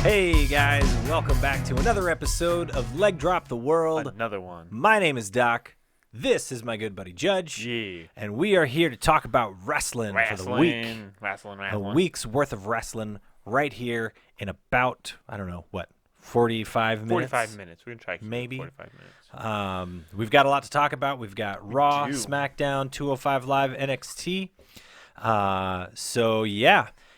Hey guys, welcome back to another episode of Leg Drop the World. Another one. My name is Doc. This is my good buddy Judge. Yeah. And we are here to talk about wrestling for the week. Wrestling. A week's worth of wrestling right here in about, 45 minutes? 45 minutes. We're going to try maybe 45 minutes. We've got a lot to talk about. We've got Raw, do. Smackdown, 205 Live, NXT.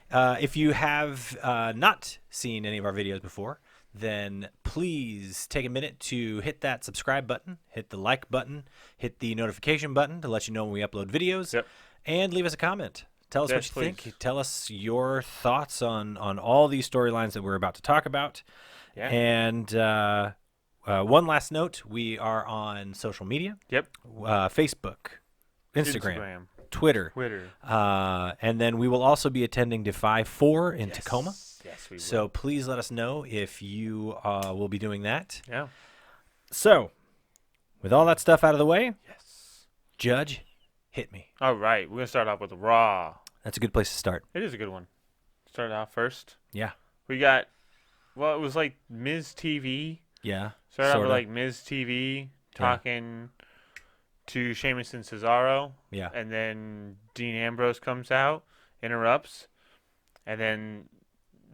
If you have not seen any of our videos before, then please take a minute to hit that subscribe button, hit the like button, hit the notification button to let you know when we upload videos, and leave us a comment. Tell us what you think. Tell us your thoughts on all these storylines that we're about to talk about. Yeah. And one last note, we are on social media. Yep. Facebook, Instagram. Twitter. And then we will also be attending Defy 4 in Tacoma. Yes, we will. So please let us know if you will be doing that. Yeah. So, with all that stuff out of the way, Judge, hit me. All right. We're going to start off with Raw. That's a good place to start. It is a good one. Start off first. Yeah. We got, it was like Miz TV. Yeah. Started off with like Miz TV talking to Sheamus and Cesaro. Yeah. And then Dean Ambrose comes out, interrupts, and then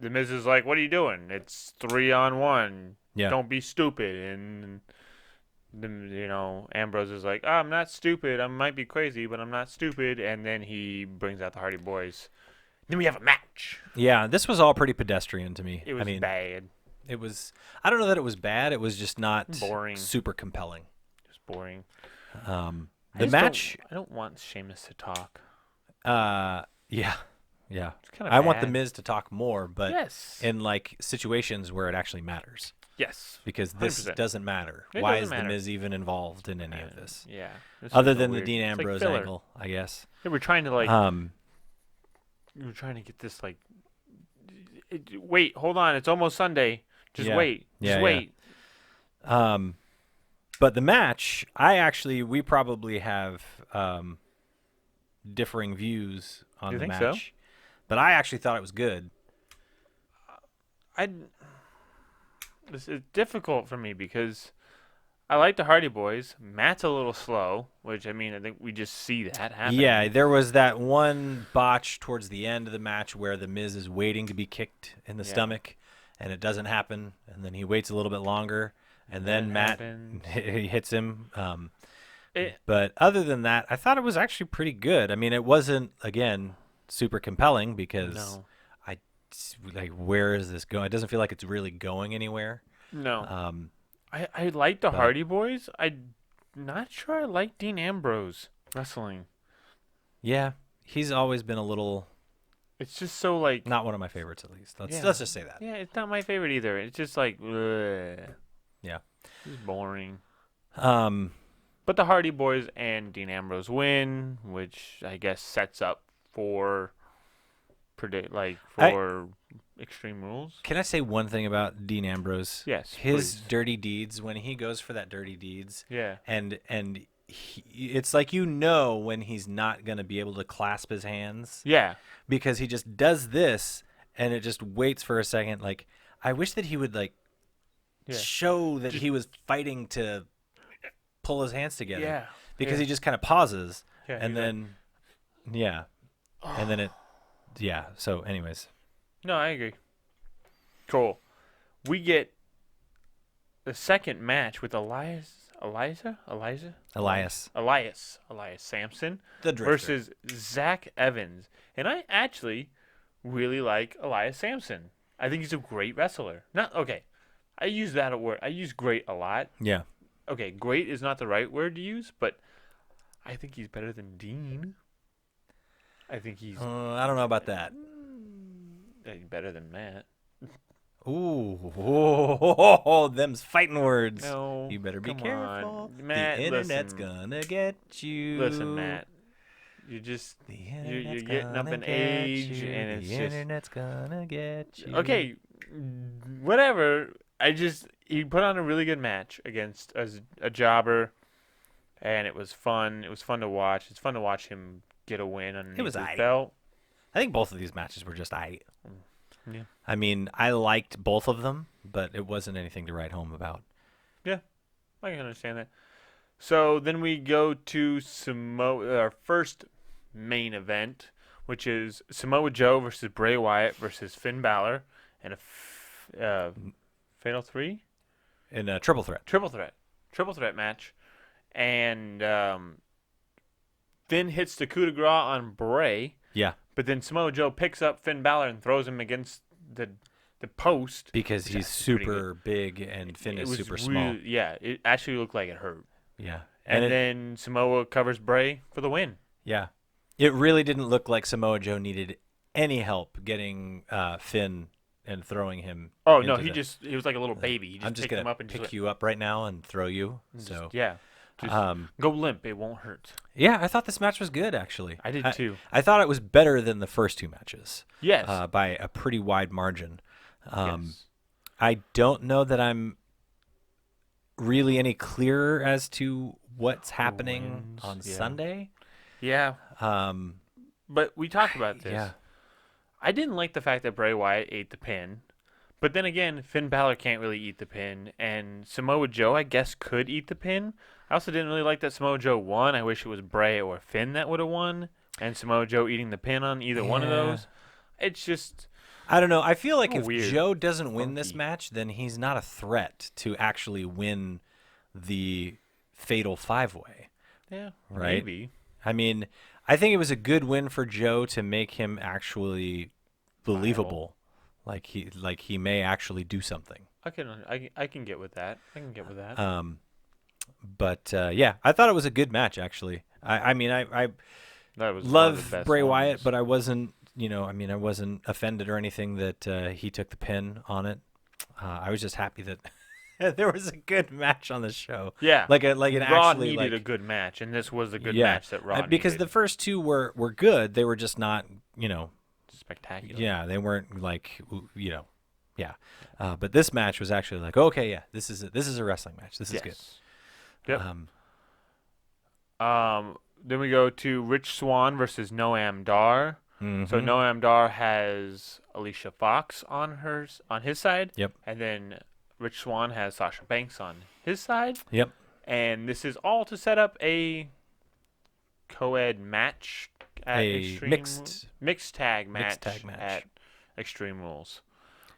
the Miz is like, "What are you doing? It's 3-on-1. Yeah. Don't be stupid." And Ambrose is like, "I'm not stupid. I might be crazy, but I'm not stupid." And then he brings out the Hardy Boys. Then we have a match. Yeah, this was all pretty pedestrian to me. It was bad. It was. I don't know that it was bad. It was just not boring. Super compelling. It was boring. The match. I don't want Sheamus to talk. Yeah. It's kind of I want the Miz to talk more, but yes. in like situations where it actually matters. Yes. Because this 100%. doesn't matter. Why is the Miz even involved in any of this? Yeah. Other than the Dean Ambrose angle, I guess. Yeah, we're trying to we're trying to get this wait, hold on, it's almost Sunday. Just wait. Just wait. But the match, we probably have differing views on the match. So? But I actually thought it was good. This is difficult for me because I like the Hardy Boys. Matt's a little slow, which I think we just see that happen. Yeah, there was that one botch towards the end of the match where the Miz is waiting to be kicked in the stomach, and it doesn't happen, and then he waits a little bit longer, and then Matt he hits him. But other than that, I thought it was actually pretty good. It wasn't, again, super compelling because where is this going? It doesn't feel like it's really going anywhere. No. I like the Hardy Boys. I'm not sure I like Dean Ambrose wrestling. Yeah, he's always been a little. It's just so not one of my favorites, at least. Let's just say that. Yeah, it's not my favorite either. It's just ugh. Yeah, it's boring. But the Hardy Boys and Dean Ambrose win, which I guess sets up for Extreme Rules. Can I say one thing about Dean Ambrose? Yes. His please. dirty deeds, when he goes for that dirty deeds. Yeah. And it's like when he's not going to be able to clasp his hands. Yeah. Because he just does this and it just waits for a second. I wish that he would show that he was fighting to pull his hands together. Yeah. Because he just kind of pauses. Yeah, and then, and then it. Yeah. So, anyways. No, I agree. Cool. We get the second match with Elias Sampson the Drifter. versus Zach Evans. And I actually really like Elias Sampson. I think he's a great wrestler. I use that word. I use great a lot. Yeah. Okay, great is not the right word to use, but I think he's better than Dean. I think he's... I don't know about that. Better than Matt. Ooh, them's fighting words. No, you better be careful. Matt, the internet's gonna get you. Listen, Matt. You're getting up in age, and it's the internet's gonna get you. Okay, whatever. He put on a really good match against a jobber, and it was fun. It was fun to watch. It's fun to watch him get a win underneath his belt. I think both of these matches were just aight. Yeah. I mean, I liked both of them, but it wasn't anything to write home about. Yeah, I can understand that. So then we go to our first main event, which is Samoa Joe versus Bray Wyatt versus Finn Balor, and a fatal three In a triple threat. triple threat match, and Finn hits the coup de grace on Bray. Yeah. But then Samoa Joe picks up Finn Balor and throws him against the post. Because he's super big and Finn is super small. Yeah, it actually looked like it hurt. Yeah. And then Samoa covers Bray for the win. Yeah. It really didn't look like Samoa Joe needed any help getting Finn and throwing him. Oh, no, he was like a little baby. He just I'm just picked going him up to and pick you up right now and throw you. So yeah. Just go limp. It won't hurt. yeah, I thought this match was good, actually. I did too. I thought it was better than the first two matches. Yes. By a pretty wide margin. Yes. I don't know that I'm really any clearer as to what's happening on Sunday. Yeah. But we talked about this. Yeah. I didn't like the fact that Bray Wyatt ate the pin. But then again, Finn Balor can't really eat the pin. And Samoa Joe, I guess, could eat the pin. I also didn't really like that Samoa Joe won. I wish it was Bray or Finn that would have won. And Samoa Joe eating the pin on either one of those. It's just... I don't know. I feel like if weird. Joe doesn't win this match, then he's not a threat to actually win the Fatal 5-Way. Yeah, right? maybe. I mean, I think it was a good win for Joe to make him actually believable. Like he may actually do something. I can get with that. But yeah, I thought it was a good match actually. I mean I that was love Bray Wyatt, but I wasn't I wasn't offended or anything that he took the pin on it. I was just happy that there was a good match on the show. Yeah, like an Raw actually needed a good match, and this was the good match that Raw because needed. the first two were good. They were just not spectacular. Yeah, they weren't like yeah. But this match was actually like, okay, yeah, this is a wrestling match. This is good. Yep. Then we go to Rich Swann versus Noam Dar. Mm-hmm. So Noam Dar has Alicia Fox on his side. Yep. And then Rich Swann has Sasha Banks on his side. Yep. And this is all to set up a co-ed match at mixed tag match at Extreme Rules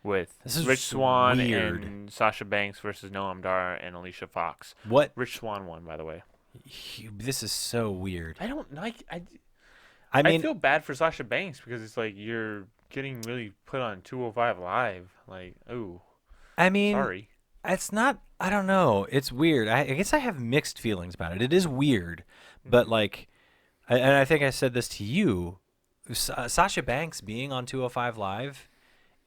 with Rich Swann and Sasha Banks versus Noam Dar and Alicia Fox. What? Rich Swann won, by the way. This is so weird. I don't like. I mean, I feel bad for Sasha Banks because it's like you're getting really put on 205 Live. Like, ooh. I mean, sorry. It's not. I don't know. It's weird. I guess I have mixed feelings about it. It is weird, but like, and I think I said this to you. Sasha Banks being on 205 Live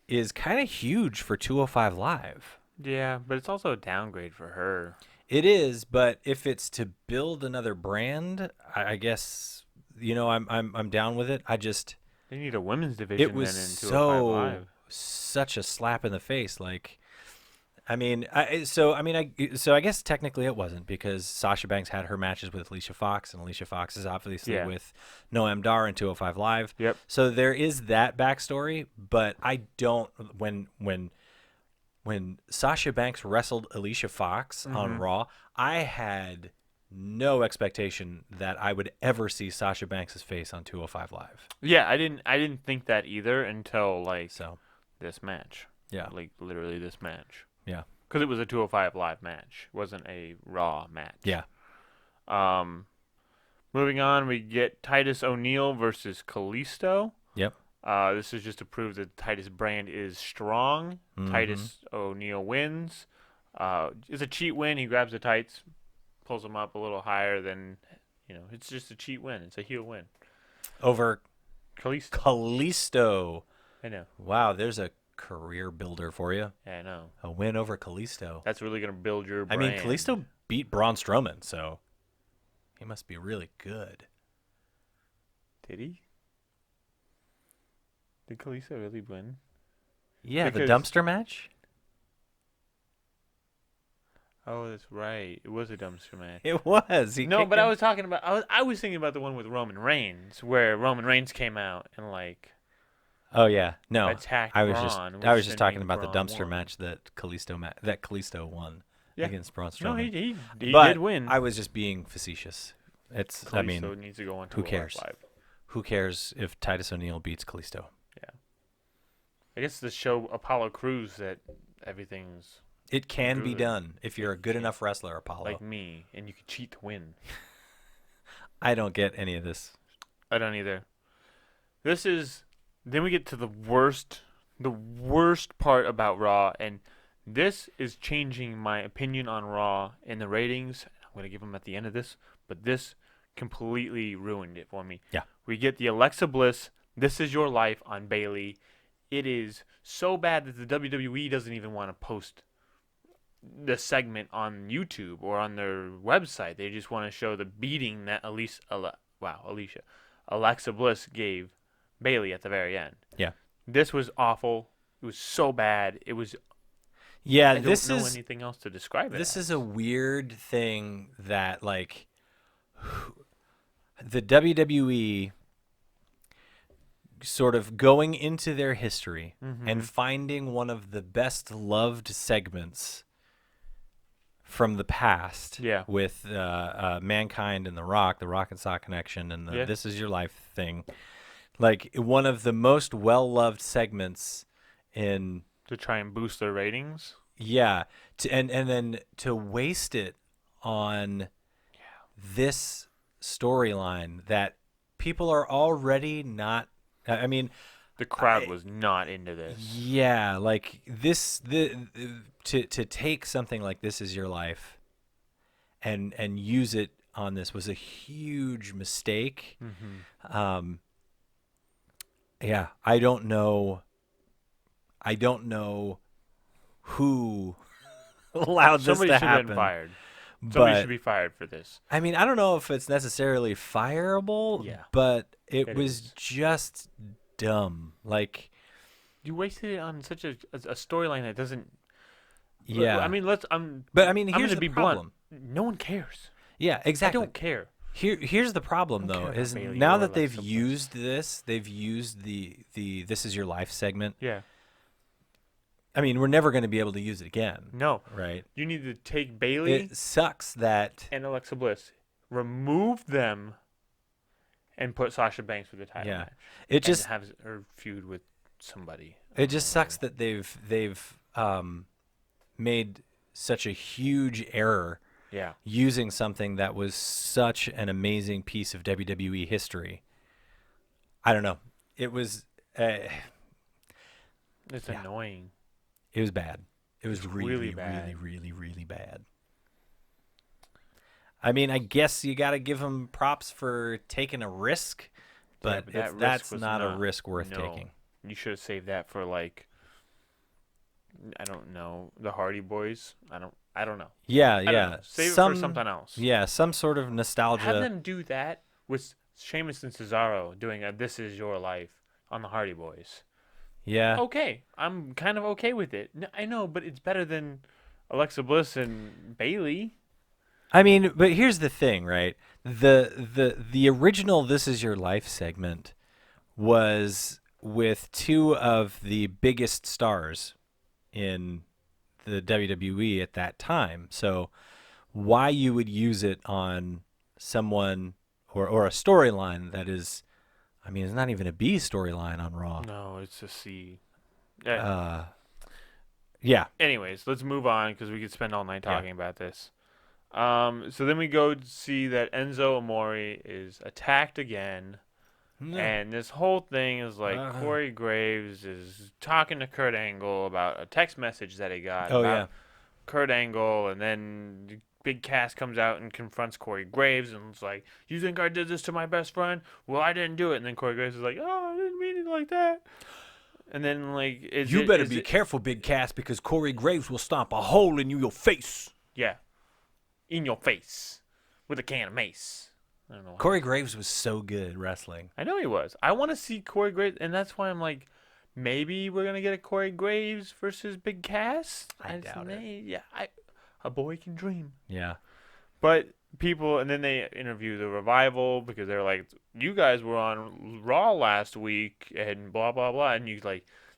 is kind of huge for 205 Live. Yeah, but it's also a downgrade for her. It is, but if it's to build another brand, I guess I'm down with it. They need a women's division. It was then in 205 Live. Such a slap in the face. Like, I mean, I guess technically it wasn't because Sasha Banks had her matches with Alicia Fox, and Alicia Fox is obviously with Noam Dar in 205 Live. Yep. So there is that backstory, but I don't when Sasha Banks wrestled Alicia Fox on Raw, I had no expectation that I would ever see Sasha Banks' face on 205 Live. Yeah, I didn't think that either until this match. Yeah. Like literally this match. Yeah. Because it was a 205 Live match. It wasn't a Raw match. Yeah. Moving on, we get Titus O'Neil versus Kalisto. Yep. This is just to prove that the Titus brand is strong. Titus O'Neil wins. It's a cheat win. He grabs the tights, pulls them up a little higher than, it's just a cheat win. It's a heel win. Over Kalisto. I know. Wow, there's a career builder for you. Yeah, I know. A win over Kalisto. That's really going to build your brand. I mean, Kalisto beat Braun Strowman, so he must be really good. Did he? Did Kalisto really win? Yeah, the dumpster match? Oh, that's right. It was a dumpster match. It was. I was talking about. I was thinking about the one with Roman Reigns, where Roman Reigns came out and Oh yeah, no. attacked I was Braun. I was which just then talking made about the Braun dumpster won. match that Kalisto won Yeah. against Braun No, Strowman. he But did win. I was just being facetious. I mean, Kalisto needs to go on who to cares? Live. Who cares if Titus O'Neil beats Kalisto? Yeah. I guess the show Apollo Crews that everything's It can be good. done if you're a good can. enough wrestler, Apollo. like me, and you can cheat to win. I don't get any of this. I don't either. Then we get to the worst part about Raw, and this is changing my opinion on Raw in the ratings. I'm going to give them at the end of this, but this completely ruined it for me. Yeah. We get the Alexa Bliss, This Is Your Life on Bayley. It is so bad that the WWE doesn't even want to post the segment on YouTube or on their website. They just want to show the beating that Alexa Bliss gave Bayley at the very end. Yeah. This was awful. It was so bad. It was. Yeah, I don't know anything else to describe it. This as. is a weird thing that like the WWE sort of going into their history and finding one of the best loved segments from the past with Mankind and The Rock and Sock connection and the This Is Your Life thing. Like one of the most well-loved segments in to try and boost their ratings. Yeah, and then to waste it on this storyline that people are already not. I mean, the crowd was not into this. Yeah, like to take something like This Is Your Life and use it on this was a huge mistake. Yeah, I don't know who allowed this to happen. Somebody should have been fired. Somebody should be fired for this. I mean, I don't know if it's necessarily fireable, but it was just dumb. Like you wasted it on such a storyline that doesn't. Yeah. I mean, here's I'm the be problem. Blunt. No one cares. Yeah, exactly. I don't care. Here's the problem though, is now that they've used this, they've used the This Is Your Life segment. Yeah. I mean, we're never going to be able to use it again. No. Right? You need to take Bayley. It sucks that and Alexa Bliss, remove them, and put Sasha Banks with the title match. It just have her feud with somebody. It just sucks that they've made such a huge error. Yeah. Using something that was such an amazing piece of WWE history. I don't know. It was. It's annoying. It was bad. It was really bad. really bad. I mean, I guess you got to give them props for taking a risk, but that's not a risk worth taking. You should have saved that for I don't know, the Hardy Boys. I don't know. Yeah. Save it for something else. Yeah, some sort of nostalgia. Have them do that with Sheamus and Cesaro doing a This Is Your Life on the Hardy Boys. Yeah. Okay. I'm kind of okay with it. I know, but it's better than Alexa Bliss and Bayley. I mean, but here's the thing, right? The original This Is Your Life segment was with two of the biggest stars in the WWE at that time. So why you would use it on someone or a storyline that is, I mean, it's not even a B storyline on Raw. No, it's a C. Yeah. Anyways, let's move on because we could spend all night talking about this. So then we go to see that Enzo Amore is attacked again. And this whole thing is like Corey Graves is talking to Kurt Angle about a text message that he got about Kurt Angle, and then Big Cass comes out and confronts Corey Graves and it's like, "You think I did this to my best friend? Well, I didn't do it." And then Corey Graves is like, "Oh, I didn't mean it like that." And then you better be careful, Big Cass, because Corey Graves will stomp a hole in your face. Yeah, in your face with a can of mace. I don't know. Corey Graves was so good wrestling. I know he was. I want to see Corey Graves, and that's why I'm like, maybe we're gonna get a Corey Graves versus Big Cass. I doubt it. Yeah, a boy can dream. Yeah. But people, and then they interview the Revival because they're like, you guys were on Raw last week and blah blah blah, and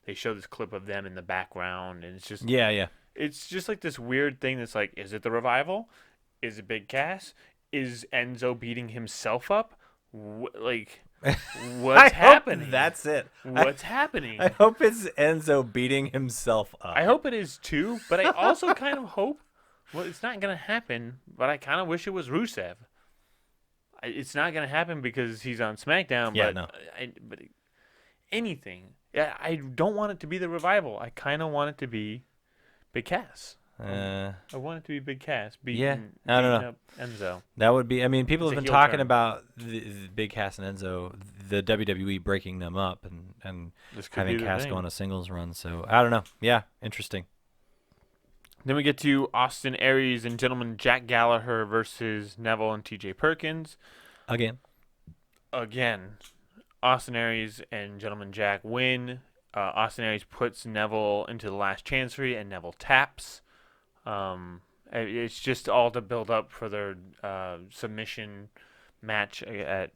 they show this clip of them in the background, and Yeah. it's just like this weird thing that's like, is it the Revival? Is it Big Cass? Is Enzo beating himself up? Like, what's happening? That's it. What's happening? I hope it's Enzo beating himself up. I hope it is too, but I also kind of hope, well, it's not going to happen, but I kind of wish it was Rusev. It's not going to happen because he's on SmackDown, Yeah, but, no. But anything. Yeah, I don't want it to be the Revival. I kind of want it to be Big Cass. I want it to be Big Cass beating I don't know. up Enzo. That would be. I mean, people It's have a been heel talking turn. about the Big Cass and Enzo, the WWE breaking them up and This could having be the Cass thing. go on a singles run. So I don't know. Yeah, interesting. Then we get to Austin Aries and Gentleman Jack Gallagher versus Neville and TJ Perkins. Again. Austin Aries and Gentleman Jack win. Austin Aries puts Neville into the last chancery, and Neville taps. It's just all to build up for their submission match at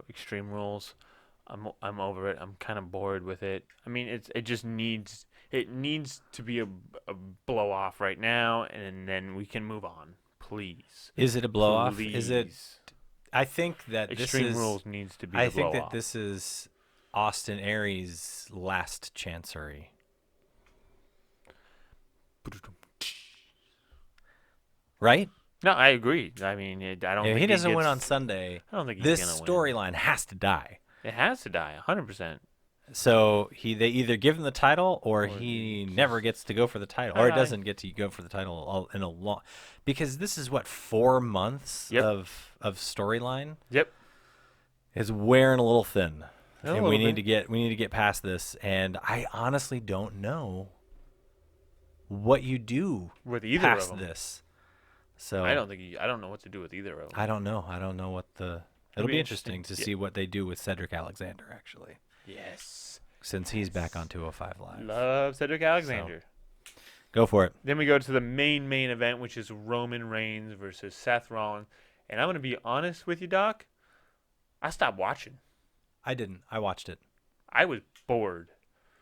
Extreme Rules. I'm over it. I'm kind of bored with it. I mean, it needs to be a blow off right now, and then we can move on, please. Is it a blow off? Is it? Please. I think that Extreme this is. Rules needs to be. I the think blow that off. this is Austin Aries' last chancery. Right? No, I agree. I mean, I don't. If think he doesn't win gets- on Sunday, I don't think he's this gonna win. storyline has to die. It has to die, 100%. So they either give him the title or Or he he never gets to go for the title, or he I- doesn't get to go for the title in a long, because this is what 4 months Yep. of storyline Yep. is wearing a little thin, A and little we need bit. to get past this. And I honestly don't know what you do With either past of them. this. So I don't know what to do with either of them. I don't know. I don't know what the. It'll be be interesting to interesting. see what they do with Cedric Alexander, actually, Yes. since he's back on 205 Live. Love Cedric Alexander. Go for it. Then we go to the main event, which is Roman Reigns versus Seth Rollins. And I'm going to be honest with you, Doc. I stopped watching. I didn't. I watched it. I was bored.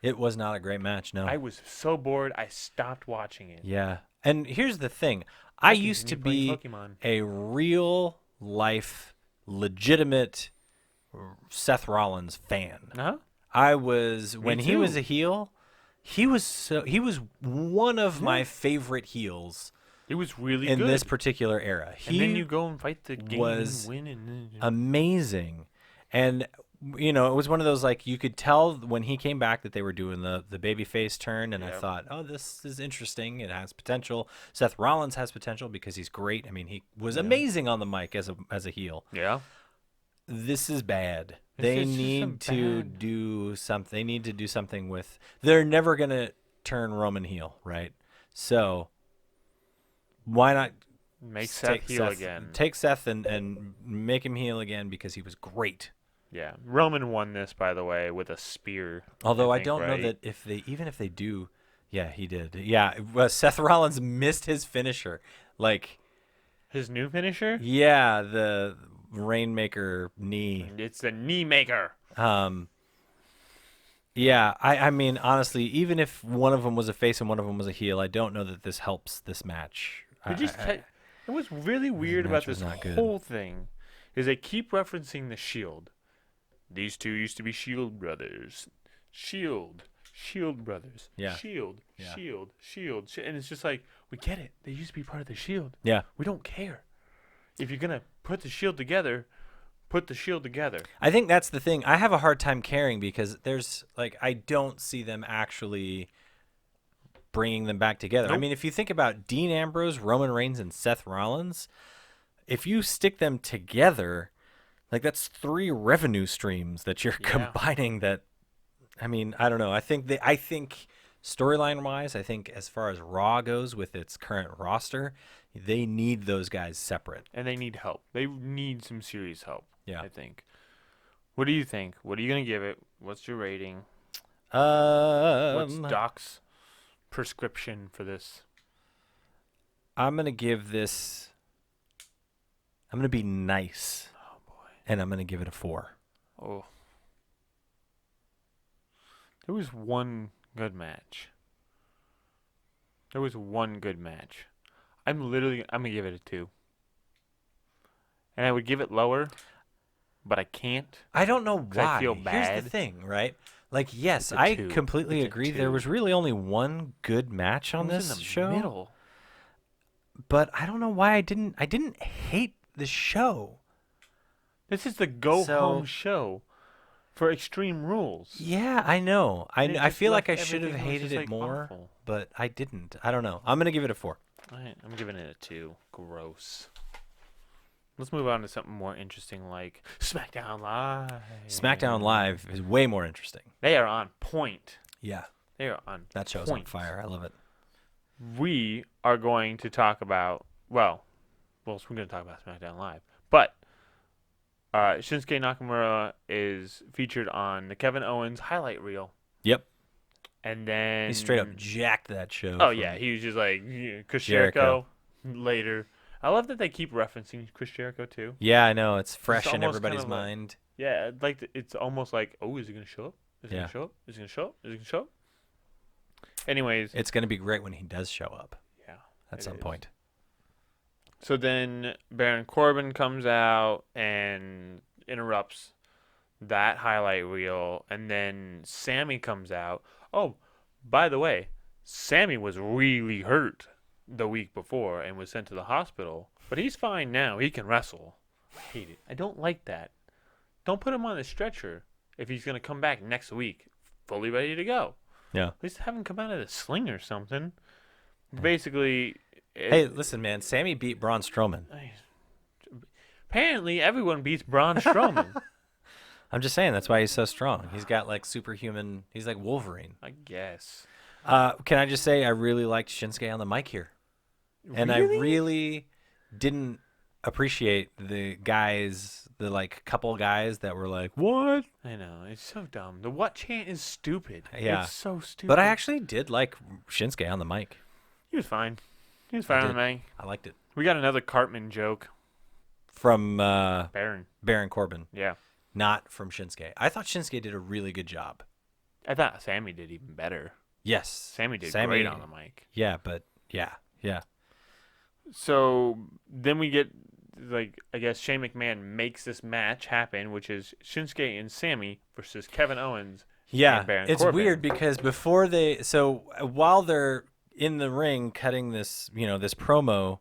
It was not a great match, no. I was so bored, I stopped watching it. Yeah. And here's the thing. I Like used to me playing be Pokemon. a real life, legitimate Seth Rollins fan. Uh-huh. I was when he was too. a heel, he was one of my favorite heels It was really in good. this particular era. And then you go and fight the game was and win. And amazing. And it was one of those, like, you could tell when he came back that they were doing the babyface turn, and I Yep. thought, oh, this is interesting. It has potential. Seth Rollins has potential because he's great. I mean, he was amazing on the mic as a heel. yeah. This is bad. It's They just need some to bad- do something. They need to do something with. They're never gonna turn Roman heel, right? So why not Make take Seth heel again. Take Seth and make him heel again because he was great. Yeah. Roman won this, by the way, with a spear. Although I think, don't know right? that if they do, yeah, he did. Yeah, Seth Rollins missed his finisher. Like, His new finisher? yeah, the Rainmaker knee. It's the knee maker. Yeah, I mean, honestly, even if one of them was a face and one of them was a heel, I don't know that this helps this match. It was really weird about match was this not good. whole thing is they keep referencing the Shield. These two used to be Shield brothers. Shield brothers. Yeah. Shield. Yeah. Shield. And it's just like, we get it. They used to be part of the Shield. Yeah. We don't care. If you're going to put the Shield together, put the Shield together. I think that's the thing. I have a hard time caring because I don't see them actually bringing them back together. I Nope. mean, if you think about Dean Ambrose, Roman Reigns, and Seth Rollins, if you stick them together, like, that's 3 revenue streams that you're Yeah. combining. That, I mean, I don't know. I think storyline wise, I think as far as Raw goes with its current roster, they need those guys separate. And they need help. They need some serious help, Yeah. I think. What do you think? What are you going to give it? What's your rating? What's Um, Doc's prescription for this? I'm gonna give this I'm going to be nice. Oh, boy. And I'm going to give it a 4. Oh. There was one good match. I'm going to give it a 2. And I would give it lower, but I can't. I don't know why. I feel bad. Here's the thing, right? Like, yes, It's a I 2. completely It's a agree. 2. There was really only one good match on It was this in the show. middle. But I don't know why I didn't hate the show. This is the go-home show for Extreme Rules. Yeah, I know. I feel like I should have everything was hated just, it like, more, awful. but I didn't. I don't know. I'm going to give it a 4. All right, I'm giving it a 2. Gross. Let's move on to something more interesting like Smackdown Live. SmackDown Live is way more interesting. They are on point. Yeah. They are on That show's point. on fire. I love it. We are going to talk about, we're going to talk about SmackDown Live. But Shinsuke Nakamura is featured on the Kevin Owens highlight reel. Yep. And then... He straight up jacked that show. Oh, yeah. He was just like, Chris Jericho later. I love that they keep referencing Chris Jericho, too. Yeah, I know. It's fresh in almost everybody's kind of like- mind. Yeah, it's almost like, oh, is he going to show up? Is he Yeah. going to show up? Is he going to show up? Is he going to show up? Anyways. It's going to be great when he does show up. Yeah. At it some is. point. So then Baron Corbin comes out and interrupts that highlight reel, and then Sammy comes out. Oh, by the way, Sammy was really hurt the week before and was sent to the hospital, but he's fine now. He can wrestle. I hate it. I don't like that. Don't put him on the stretcher if he's going to come back next week fully ready to go. Yeah. At least have him come out of the sling or something. Basically... Hey, listen, man. Sammy beat Braun Strowman. Apparently, everyone beats Braun Strowman. I'm just saying that's why he's so strong. He's got like superhuman. He's like Wolverine. I guess. Can I just say I really liked Shinsuke on the mic here, and I really didn't appreciate the like couple guys that were like, "What?" I know, it's so dumb. The what chant is stupid. Yeah. It's so stupid. But I actually did like Shinsuke on the mic. He was fine. He was fine on the mic. I liked it. We got another Cartman joke. From Baron Corbin, Yeah. not from Shinsuke. I thought Shinsuke did a really good job. I thought Sammy did even better. Yes. Sammy did great on the mic. Yeah, but yeah. So then we get, like, I guess Shane McMahon makes this match happen, which is Shinsuke and Sammy versus Kevin Owens. Yeah, and Baron it's Corbin. weird because while they're in the ring cutting this, this promo,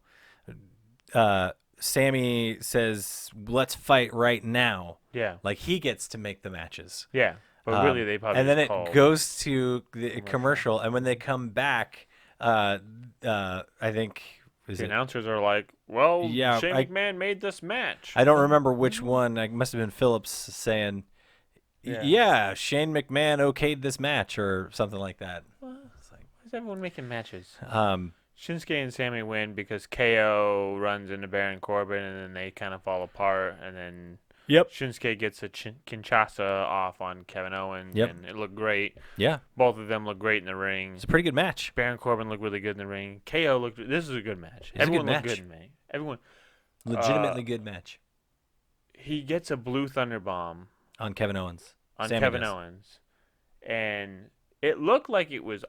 Sammy says, "Let's fight right now." Yeah. Like he gets to make the matches. Yeah. But really, they probably and then just it called goes to the commercial, and when they come back, I think the announcers are like, "Well, Yeah, Shane McMahon made this match." I don't remember which one. I must have been Phillips saying, "Yeah, Shane McMahon okayed this match" or something like that. It's like, why is everyone making matches? Um, Shinsuke and Sammy win because KO runs into Baron Corbin, and then they kind of fall apart, and then Shinsuke gets a Kinshasa off on Kevin Owens, and it looked great. Yeah. Both of them looked great in the ring. It's a pretty good match. Baron Corbin looked really good in the ring. KO looked. This is a good match. It's Everyone a good looked match. good in the ring. Everyone. Legitimately good match. He gets a blue thunder bomb On Kevin Owens. on Sammy Kevin does. Owens, and it looked like it was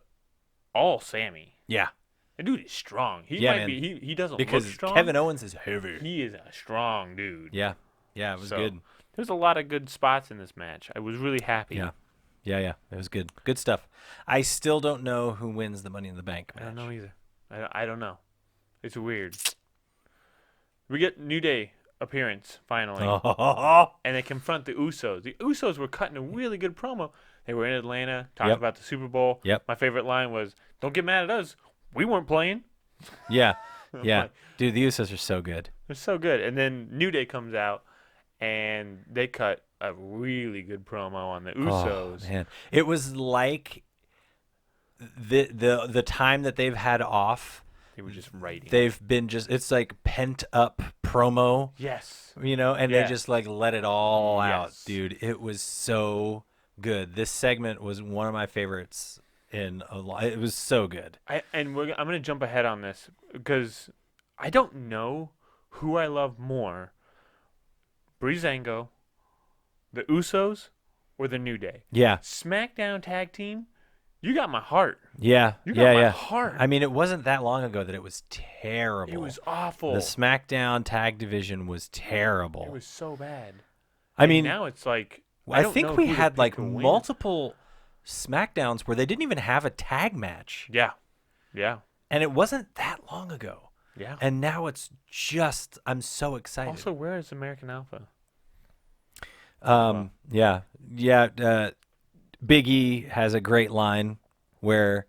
all Sammy. Yeah. The dude is strong. He Yeah, might man. be. He doesn't Because look strong. Kevin Owens is heavy. He is a strong dude. Yeah. Yeah, it was good. There's a lot of good spots in this match. I was really happy. Yeah. Yeah. It was good. Good stuff. I still don't know who wins the Money in the Bank match. I don't know either. I don't know. It's weird. We get New Day appearance finally, and they confront the Usos. The Usos were cutting a really good promo. They were in Atlanta talking about the Super Bowl. Yep. My favorite line was, "Don't get mad at us. We weren't playing." Yeah. Yeah. Like, Dude, the Usos are so good. they're so good. And then New Day comes out, and they cut a really good promo on the Usos. Oh, man. It was like the time that they've had off. They were just writing. They've been it's like pent up promo, Yes. and they just like let it all out, Yes. dude. It was so good. This segment was one of my favorites in a lot. It was so good. I'm going to jump ahead on this because I don't know who I love more, Breezango, the Usos, or the New Day. Yeah. SmackDown tag team, you got my heart. Yeah. You got my yeah. heart. I mean, it wasn't that long ago that it was terrible. It was awful. The SmackDown tag division was terrible. It was so bad. I mean, now it's like I think we had like multiple SmackDowns where they didn't even have a tag match. Yeah. Yeah. And it wasn't that long ago. Yeah. And now it's just, I'm so excited. Also, where is American Alpha? Yeah. Big E has a great line where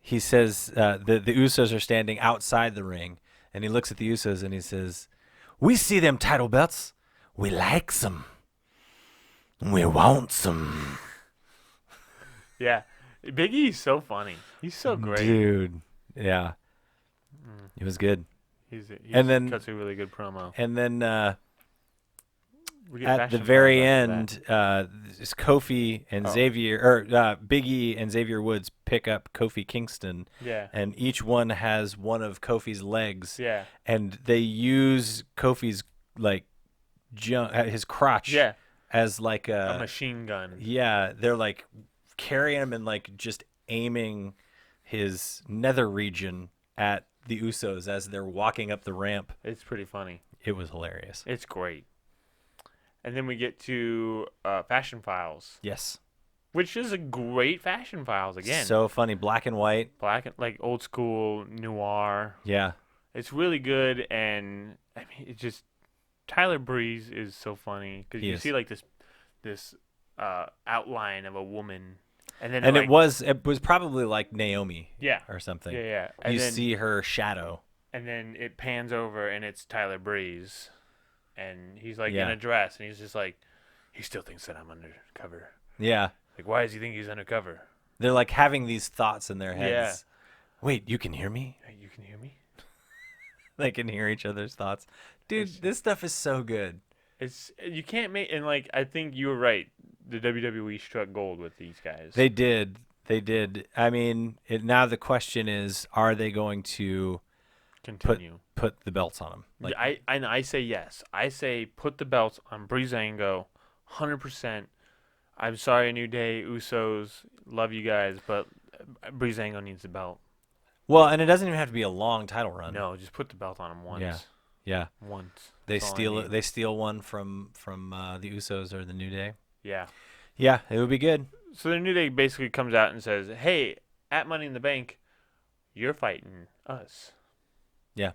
he says the Usos are standing outside the ring, and he looks at the Usos and he says, "We see them title belts. We likes them. We wants them." Yeah. Big E's so funny. He's so great. Dude. Yeah. It was good. He cuts a really good promo. And then We get at the Fashion very Files after end, is Kofi and Xavier, or Big E and Xavier Woods pick up Kofi Kingston. Yeah. And each one has one of Kofi's legs. Yeah. And they use Kofi's like his crotch. Yeah. As like a machine gun. Yeah, they're like carrying him and like just aiming his nether region at the Usos as they're walking up the ramp. It's pretty funny. It was hilarious. It's great. And then we get to Fashion Files. Yes. Which is a great Fashion Files again. So funny, black and white. Like old school noir. Yeah. It's really good, and I mean, it just Tyler Breeze is so funny because you see like this outline of a woman, and then it was probably like Naomi. Yeah. Or something. Yeah. And you then, see her shadow. And then it pans over, and it's Tyler Breeze. And he's like in a dress, and he's just like, he still thinks that I'm undercover. Yeah. Like, why does he think he's undercover? They're like having these thoughts in their heads. Yeah. Wait, you can hear me? You can hear me? They can hear each other's thoughts. Dude, this stuff is so good. You can't make, and like, I think you were right. The WWE struck gold with these guys. They did. I mean, now the question is, are they going to continue put the belts on them? Like, I say yes. I say put the belts on Breezango, 100%. I'm sorry, New Day, Usos, love you guys, but Breezango needs the belt. Well, and it doesn't even have to be a long title run. No, just put the belt on him once. Yeah. Once. They steal one from the Usos or the New Day. Yeah. Yeah, it would be good. So the New Day basically comes out and says, "Hey, at Money in the Bank, you're fighting us." Yeah.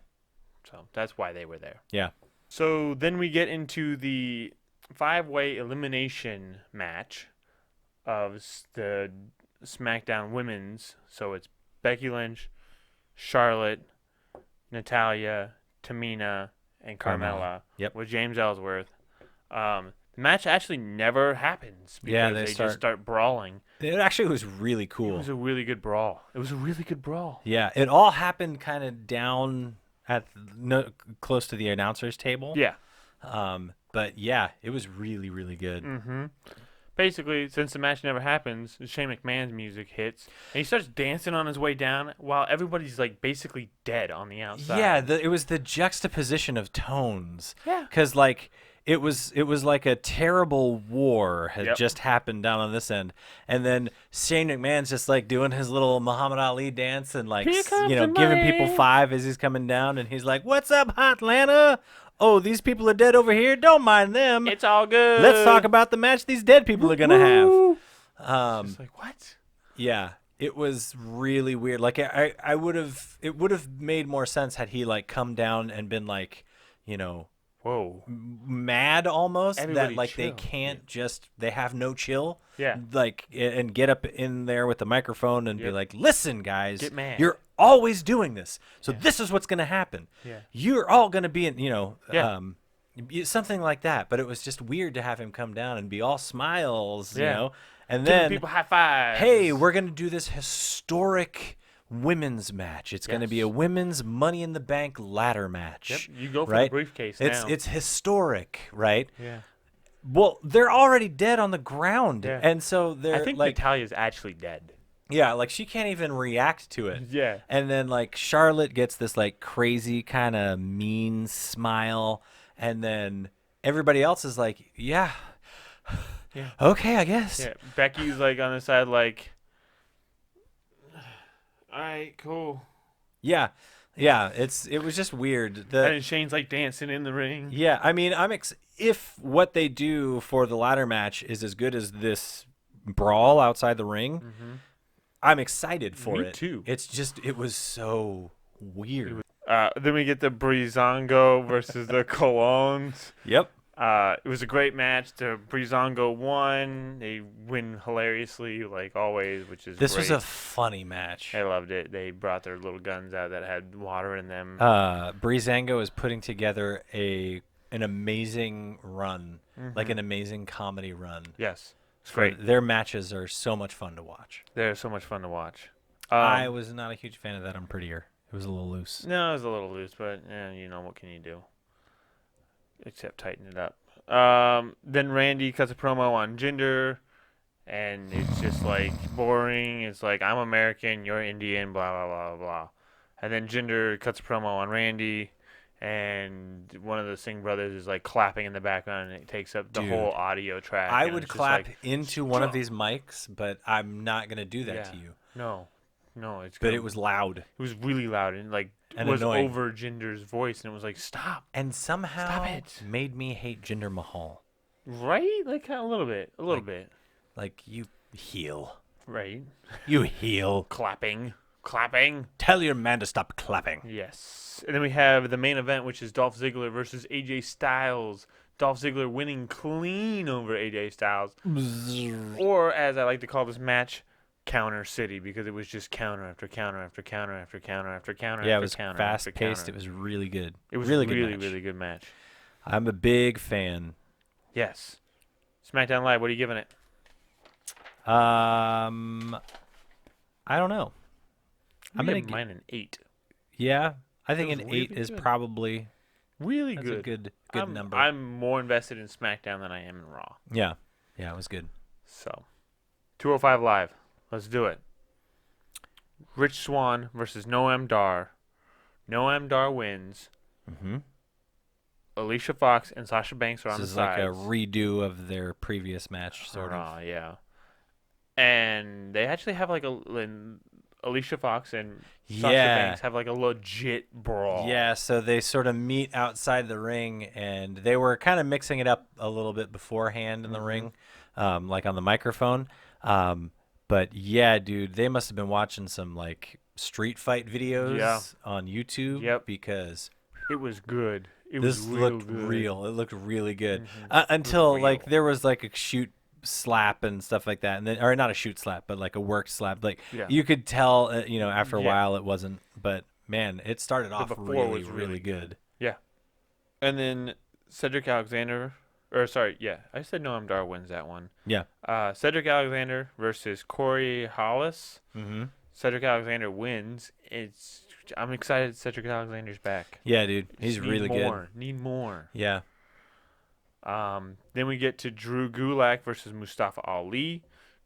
So that's why they were there. Yeah. So then we get into the 5-way elimination match of the SmackDown Women's. So it's Becky Lynch, Charlotte, Natalya, Tamina, and Carmella. Yep. With James Ellsworth. The match actually never happens because they just start brawling. It actually was really cool. It was a really good brawl. Yeah, it all happened kind of down at close to the announcer's table. Yeah. But yeah, it was really, really good. Mm-hmm. Basically, since the match never happens, Shane McMahon's music hits, and he starts dancing on his way down while everybody's like basically dead on the outside. Yeah, it was the juxtaposition of tones. Yeah. Because like it was like a terrible war had just happened down on this end, and then Shane McMahon's just like doing his little Muhammad Ali dance and like giving people 5 as he's coming down, and he's like, "What's up, Hotlanta? Oh, these people are dead over here. Don't mind them. It's all good. Let's talk about the match these dead people are gonna have." Just like, what? Yeah, it was really weird. Like it would have made more sense had he like come down and been like, whoa, mad almost. Everybody that like chill. they can't they have no chill. Yeah. Like, and get up in there with the microphone and be like, "Listen, guys, get mad. You're always doing this. So this is what's going to happen. Yeah. You're all going to be in, something like that." But it was just weird to have him come down and be all smiles, and giving then people high fives. Hey, we're going to do this historic women's match. It's going to be a women's Money in the Bank ladder match. Yep. You go for the briefcase now. It's historic, right? Yeah. Well, they're already dead on the ground, and so I think Natalya's actually dead. Yeah, like she can't even react to it. Yeah. And then like Charlotte gets this like crazy kind of mean smile, and then everybody else is like, yeah, Yeah. okay, I guess. Yeah. Becky's like on the side, like, all right, cool. Yeah, yeah. It was just weird. And then Shane's like dancing in the ring. Yeah, I mean, if what they do for the ladder match is as good as this brawl outside the ring, I'm excited for Me it. too. It's just it was so weird. Then we get the Breezango versus the Colognes. Yep. It was a great match. The Breezango won. They win hilariously, like always, which is This great. was a funny match. I loved it. They brought their little guns out that had water in them. Breezango is putting together an amazing run, like an amazing comedy run. Yes, it's great. Their matches are so much fun to watch. They're so much fun to watch. I was not a huge fan of that on Prettier. It was a little loose. No, it was a little loose, but what can you do? Except tighten it up. Then Randy cuts a promo on Jinder, and it's just like boring. It's like, I'm American, you're Indian, blah blah blah blah. And then Jinder cuts a promo on Randy, and one of the Singh brothers is like clapping in the background, and it takes up the whole audio track. I and would it's just clap like, into one of these mics, but I'm not gonna do that to you. No, it's But good. it was loud. It was really loud and like And was annoying. over Jinder's voice, and it was like, stop. And somehow Stop it. made me hate Jinder Mahal. Right? Like a little bit. Like, you heel. Right? You heel. Clapping. Tell your man to stop clapping. Yes. And then we have the main event, which is Dolph Ziggler versus AJ Styles. Dolph Ziggler winning clean over AJ Styles. Or, as I like to call this match, Counter City, because it was just counter after counter after counter after counter after counter. Yeah, after it was counter fast after paced. counter. It was really good. It was really really good match. I'm a big fan. Yes. SmackDown Live, what are you giving it? I don't know. I'm gonna give mine an 8. Yeah, I think was an really 8 is good. probably Really that's good. a good I'm, number. I'm more invested in SmackDown than I am in Raw. Yeah, it was good. So, 205 Live. Let's do it. Rich Swann versus Noam Dar. Noam Dar wins. Mm-hmm. Alicia Fox and Sasha Banks are on the This is sides. like a redo of their previous match, sort of. Yeah. And they actually have like Alicia Fox and Sasha Banks have like a legit brawl. Yeah, so they sort of meet outside the ring, and they were kind of mixing it up a little bit beforehand in the ring, like on the microphone. But yeah, dude, they must have been watching some like street fight videos on YouTube. Yep. Because it was good. this looked good. real. It looked really good Mm-hmm. until like there was like a shoot slap and stuff like that, and then or not a shoot slap, but like a work slap. Like you could tell, after a while it wasn't. But man, it started off really, really good. Yeah. And then Cedric Alexander. I said Noam Dar wins that one. Yeah. Cedric Alexander versus Corey Hollis. Mm-hmm. Cedric Alexander wins. I'm excited Cedric Alexander's back. Yeah, dude. He's really good. Need more. Yeah. Then we get to Drew Gulak versus Mustafa Ali.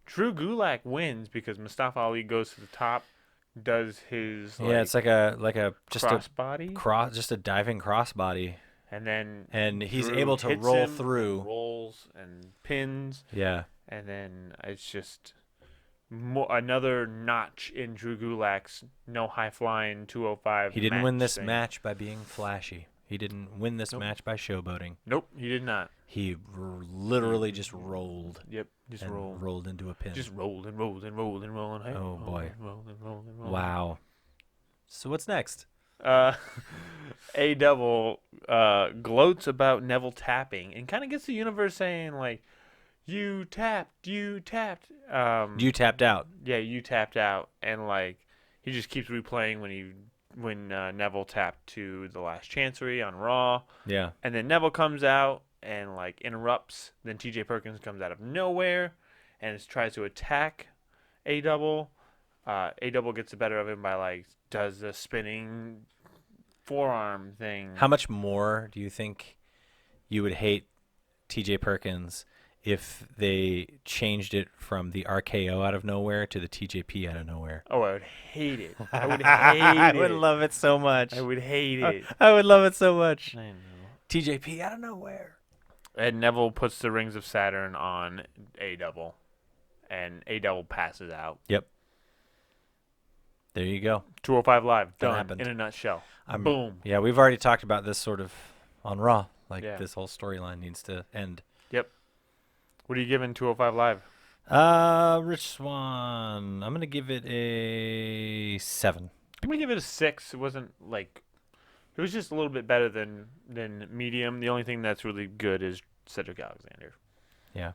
Drew Gulak wins because Mustafa Ali goes to the top, does his it's like a just crossbody, just a diving crossbody. And he's Drew able to hits roll him, through, rolls and pins. Yeah. And then it's just another notch in Drew Gulak's no high flying 205. He didn't win this thing. match by being flashy. He didn't win this match by showboating. Nope, he did not. He literally just rolled. Yep, just rolled into a pin. Just rolled and rolled and rolled and rolled. Hey, Oh boy! Rolled. Wow. So what's next? A Double gloats about Neville tapping and kind of gets the universe saying like, you tapped. You tapped out. Yeah, you tapped out, and like he just keeps replaying when Neville tapped to the last Chancery on Raw. Yeah. And then Neville comes out and like interrupts. Then T.J. Perkins comes out of nowhere and tries to attack A Double. A Double gets the better of him by like does the spinning forearm thing. How much more do you think you would hate T.J. Perkins if they changed it from the RKO out of nowhere to the TJP out of nowhere? Oh, I would hate it. I would hate it. I would love it so much. I would hate it. I would love it so much. I know. TJP out of nowhere. And Neville puts the Rings of Saturn on A-Double. And A-Double passes out. Yep. There you go. 205 Live. That Done. happened. In a nutshell. Boom. Yeah, we've already talked about this sort of on Raw. Like, this whole storyline needs to end. Yep. What are you giving 205 Live? Rich Swann. I'm going to give it a 7. I'm going to give it a 6. It wasn't like... It was just a little bit better than medium. The only thing that's really good is Cedric Alexander. Yeah.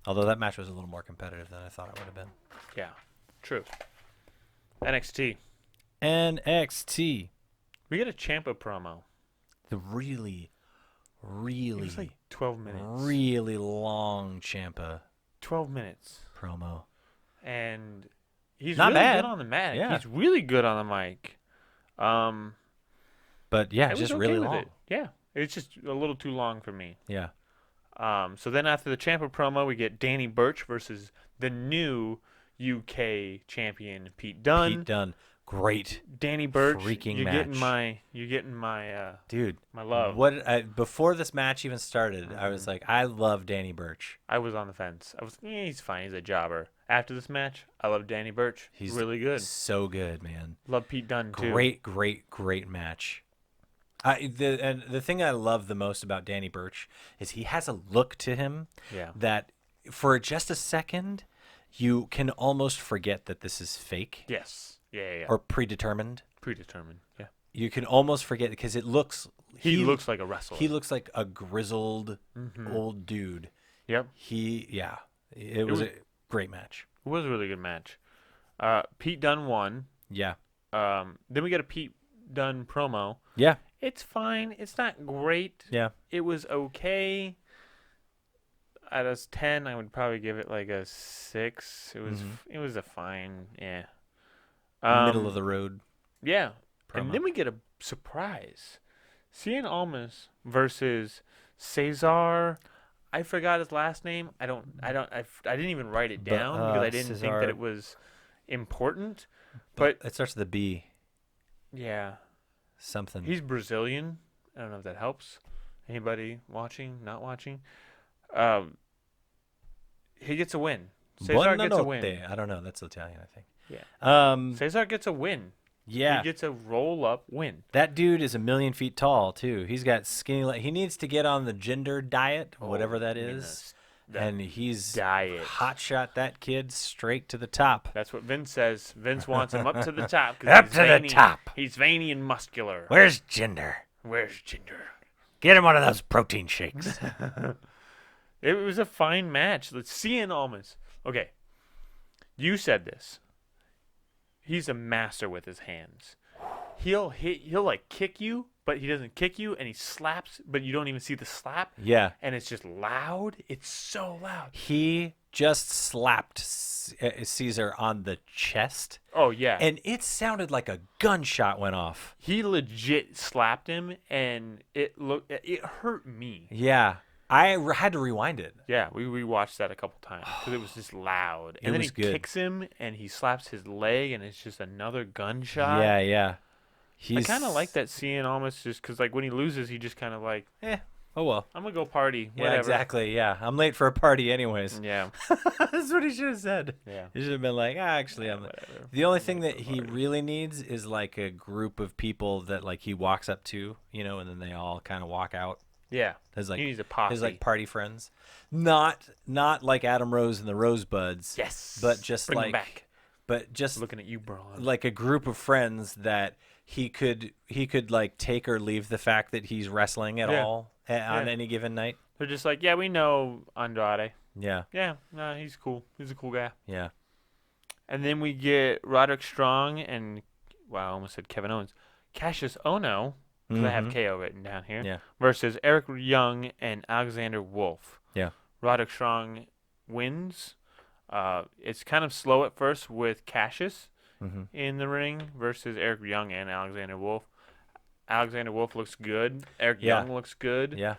Although that match was a little more competitive than I thought it would have been. Yeah. True. NXT. We get a Ciampa promo. The really It was like 12 minutes. really long Ciampa 12 minutes. promo. And he's Not really bad. good on the mic. Yeah. He's really good on the mic. But yeah, I was just okay really with long. it. Yeah. It's just a little too long for me. Yeah. So then after the Ciampa promo, we get Danny Burch versus the new UK champion Pete Dunne. Pete Dunne. Great. Danny Burch, freaking you're match. getting my Dude, my love. Before this match even started, I was like, I love Danny Burch. I was on the fence. I was he's fine, he's a jobber. After this match, I love Danny Burch. He's really good. So good, man. Love Pete Dunne too. Great match. The thing I love the most about Danny Burch is he has a look to him that for just a second you can almost forget that this is fake. Yes. Yeah. Or predetermined. Yeah. You can almost forget because it looks. He looks like a wrestler. He looks like a grizzled old dude. Yep. It was a great match. It was a really good match. Pete Dunne won. Yeah. Then we get a Pete Dunne promo. Yeah. It's fine. It's not great. Yeah. It was okay. Out of 10, I would probably give it like a 6. It was a fine, Middle of the road. Yeah. Promo. And then we get a surprise. Cien Almas versus Cesar. I forgot his last name. I didn't even write it down because I didn't think that it was important. But it starts with a B. Yeah. Something. He's Brazilian. I don't know if that helps. Anybody watching, not watching? He gets a win. Cesar gets a win. I don't know. That's Italian, I think. Yeah. Cesar gets a win. Yeah. He gets a roll-up win. That dude is 1,000,000 feet tall, too. He's got skinny he needs to get on the gender diet, whatever that is. And he's hotshot that kid straight to the top. That's what Vince says. Vince wants him up to the top. Up to the top. He's veiny and muscular. Where's Jinder? Get him one of those protein shakes. It was a fine match. Let's see in Almas. Okay. You said this. He's a master with his hands. He'll like kick you, but he doesn't kick you, and he slaps, but you don't even see the slap. Yeah. And it's just loud. It's so loud. He just slapped Caesar on the chest. Oh, yeah. And it sounded like a gunshot went off. He legit slapped him, and it hurt me. Yeah. I had to rewind it. Yeah, we rewatched that a couple times because it was just loud. And then he kicks him, and he slaps his leg, and it's just another gunshot. Yeah. I kind of like that Cien Almas just because, like, when he loses, he just kind of like, oh well. I'm going to go party. Yeah, whatever. exactly. Yeah, I'm late for a party anyways. Yeah. That's what he should have said. Yeah. He should have been like, actually, I'm whatever. The only thing that he really needs is, like, a group of people that, like, he walks up to, and then they all kind of walk out. Yeah. His, like, he needs a posse. His, like, party friends. Not like Adam Rose and the Rosebuds. Yes. But just Bring like, them back. But just looking at you, Braun. Like a group of friends that he could like take or leave the fact that he's wrestling at all on any given night. They're just like, yeah, we know Andrade. Yeah. Yeah. No, he's cool. He's a cool guy. Yeah. And then we get Roderick Strong and, I almost said Kevin Owens. Cassius Ohno. Because I have KO written down here. Yeah. Versus Eric Young and Alexander Wolf. Yeah. Roderick Strong wins. It's kind of slow at first with Cassius in the ring versus Eric Young and Alexander Wolf. Alexander Wolf looks good. Eric Young looks good. Yeah.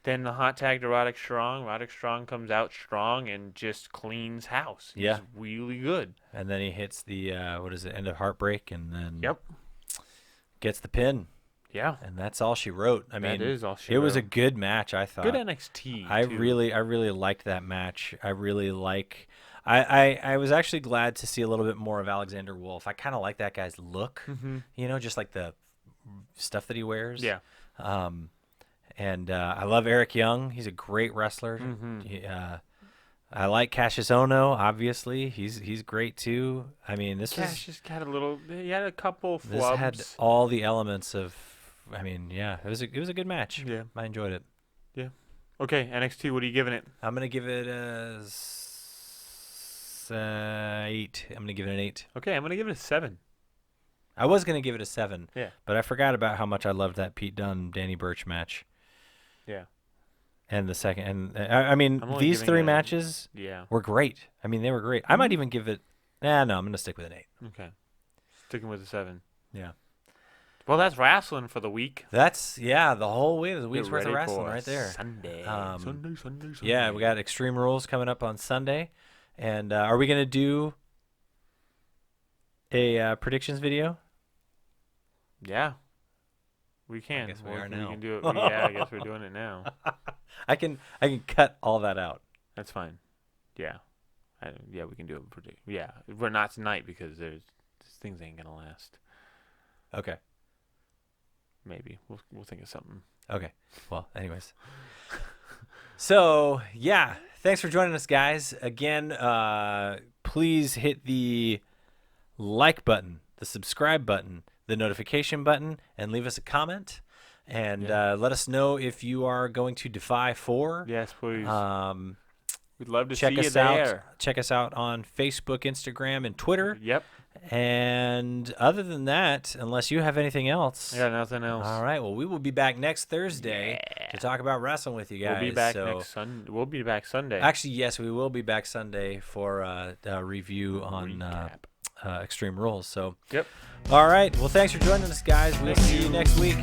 Then the hot tag to Roderick Strong. Roderick Strong comes out strong and just cleans house. He's really good. And then he hits the end of Heartbreak and then gets the pin. Yeah. And that's all she wrote. I mean, that is all she it was a wrote. good match, I thought. Good NXT. I too. really liked that match. I really like. I was actually glad to see a little bit more of Alexander Wolf. I kind of like that guy's look. You know, just like the stuff that he wears. Yeah. And I love Eric Young. He's a great wrestler. I like Cassius Ohno. Obviously, he's great too. I mean, this Cassius had a little. He had a couple flubs. this had all the elements of. I mean, yeah, it was a good match. Yeah. I enjoyed it. Yeah. Okay, NXT. What are you giving it? I'm gonna give it a 8. I'm gonna give it an 8. Okay, I'm gonna give it a 7. I was gonna give it a 7. Yeah. But I forgot about how much I loved that Pete Dunne Danny Burch match. Yeah. And the second, and I mean, I'm only these giving 3 it matches Yeah. were great. I mean, they were great. I might even give it. No, I'm gonna stick with an 8. Okay. Sticking with a 7. Yeah. Well, that's wrestling for the week. That's the whole week. The week's Get worth of ready wrestling for right there. Sunday. Sunday. Yeah, we got Extreme Rules coming up on Sunday, and are we gonna do a predictions video? Yeah. We can. I guess we Well, are if now. We can do it. Yeah, I guess we're doing it now. I can cut all that out. That's fine. Yeah. Yeah, we can do it. Yeah, we're not tonight because these things ain't gonna last. Okay. Maybe we'll think of something. Okay. Well, anyways. So, yeah. Thanks for joining us, guys. Again, please hit the like button, the subscribe button, the notification button, and leave us a comment. And let us know if you are going to Defy 4. Yes, please. We'd love to Check see you us there. out. Check us out on Facebook, Instagram, and Twitter. Yep. And other than that, unless you have anything else. I got nothing else. All right. Well, we will be back next Thursday to talk about wrestling with you guys. We'll be back next Sunday. We'll be back Sunday. Actually, yes, we will be back Sunday for a review on Extreme Rules. So. Yep. All right. Well, thanks for joining us, guys. We'll see you next week.